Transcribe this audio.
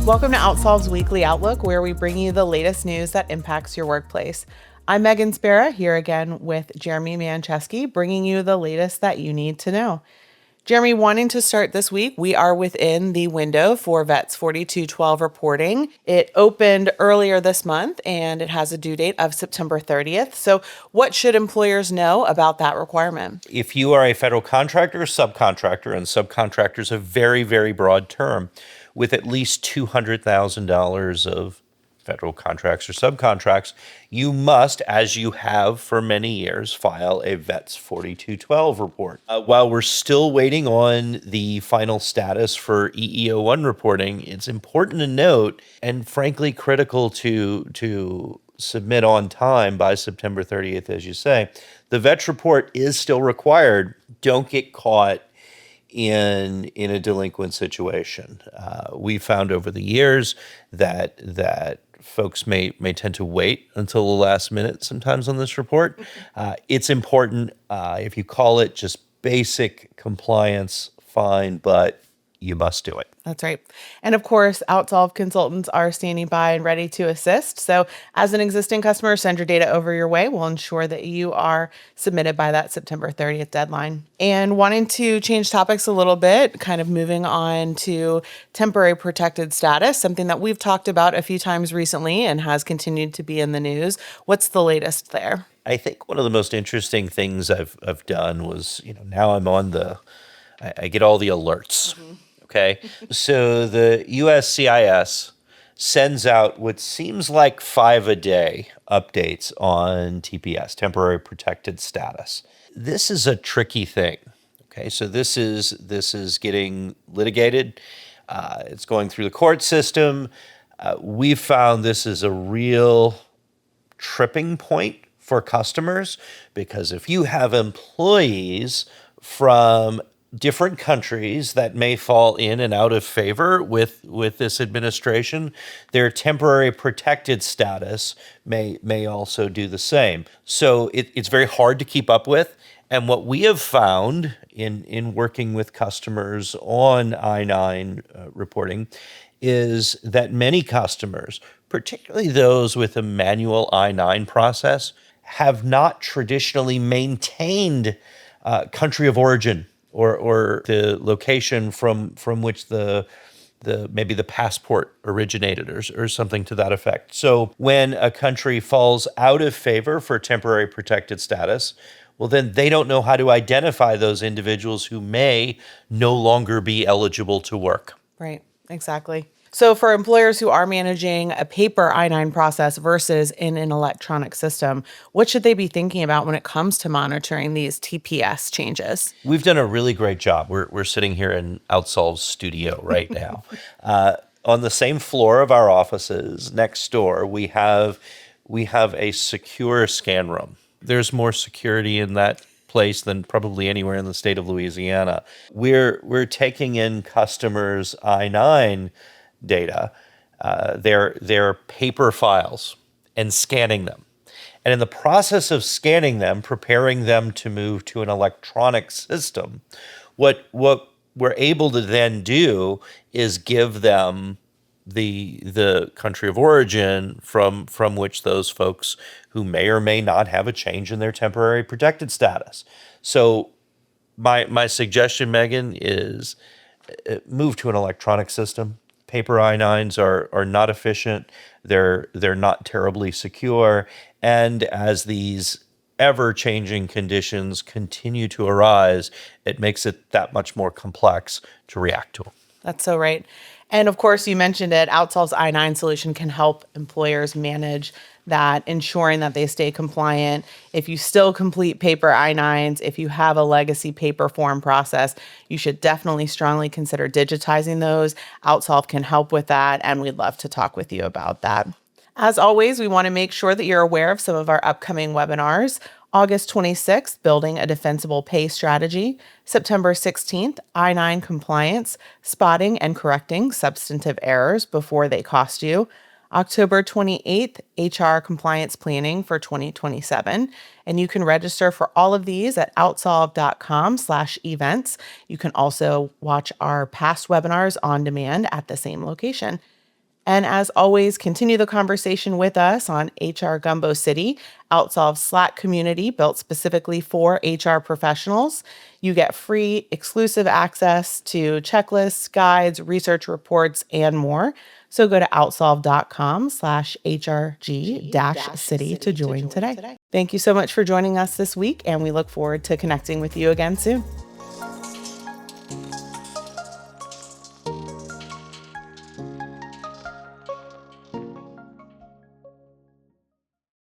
Welcome to OutSolve's weekly Outlook, where we bring you the latest news that impacts your workplace. I'm Meghan Spera, here again with Jeremy Mancheski, bringing you the latest that you need to know. Jeremy, wanting to start this week, we are within the window for VETS 4212 reporting. It opened earlier this month, and it has a due date of September 30th. So what should employers know about that requirement? If you are a federal contractor or subcontractor, and subcontractor is a very, very broad term, with at least $200,000 of federal contracts or subcontracts, you must, as you have for many years, file a VETS 4212 report. While we're still waiting on the final status for EEO1 reporting, it's important to note, and frankly critical to submit on time by September 30th, as you say, the VETS report is still required. Don't get caught in a delinquent situation. We found over the years that folks may tend to wait until the last minute sometimes on this report. It's important. If you call it just basic compliance, fine, but you must do it. That's right. And of course, OutSolve consultants are standing by and ready to assist. So as an existing customer, send your data over your way. We'll ensure that you are submitted by that September 30th deadline. And wanting to change topics a little bit, kind of moving on to temporary protected status, something that we've talked about a few times recently and has continued to be in the news. What's the latest there? I think one of the most interesting things I've done was, now I'm on I get all the alerts. Mm-hmm. Okay, so the USCIS sends out what seems like 5 a day updates on TPS, temporary protected status. This is a tricky thing. Okay, so this is getting litigated. It's going through the court system. We've found this is a real tripping point for customers, because if you have employees from different countries that may fall in and out of favor with this administration, their temporary protected status may also do the same. So it's very hard to keep up with. And what we have found in working with customers on I-9 reporting is that many customers, particularly those with a manual I-9 process, have not traditionally maintained country of origin or the location from which maybe the passport originated or something to that effect. So when a country falls out of favor for temporary protected status, well, then they don't know how to identify those individuals who may no longer be eligible to work. Right, exactly. So for employers who are managing a paper I-9 process versus in an electronic system, what should they be thinking about when it comes to monitoring these TPS changes? We've done a really great job. We're sitting here in OutSolve's studio right now. On the same floor of our offices next door, we have a secure scan room. There's more security in that place than probably anywhere in the state of Louisiana. We're taking in customers' I-9 data, their paper files, and scanning them. And in the process of scanning them, preparing them to move to an electronic system, what we're able to then do is give them the country of origin from which those folks who may or may not have a change in their temporary protected status. So my suggestion, Meghan, is move to an electronic system. Paper I-9s are not efficient. They're not terribly secure. And as these ever-changing conditions continue to arise, it makes it that much more complex to react to them. That's so right. And of course, you mentioned it, OutSolve's I-9 solution can help employers manage that, ensuring that they stay compliant. If you still complete paper I-9s, if you have a legacy paper form process, you should definitely strongly consider digitizing those. OutSolve can help with that, and we'd love to talk with you about that. As always, we want to make sure that you're aware of some of our upcoming webinars. August 26th, Building a Defensible Pay Strategy. September 16th, I-9 Compliance, Spotting and Correcting Substantive Errors Before They Cost You. October 28th, HR compliance planning for 2027. And you can register for all of these at outsolve.com/events. You can also watch our past webinars on demand at the same location. And as always, continue the conversation with us on HR Gumbo City, OutSolve Slack community built specifically for HR professionals. You get free exclusive access to checklists, guides, research reports, and more. So go to outsolve.com/HRG-city to join today. Thank you so much for joining us this week, and we look forward to connecting with you again soon.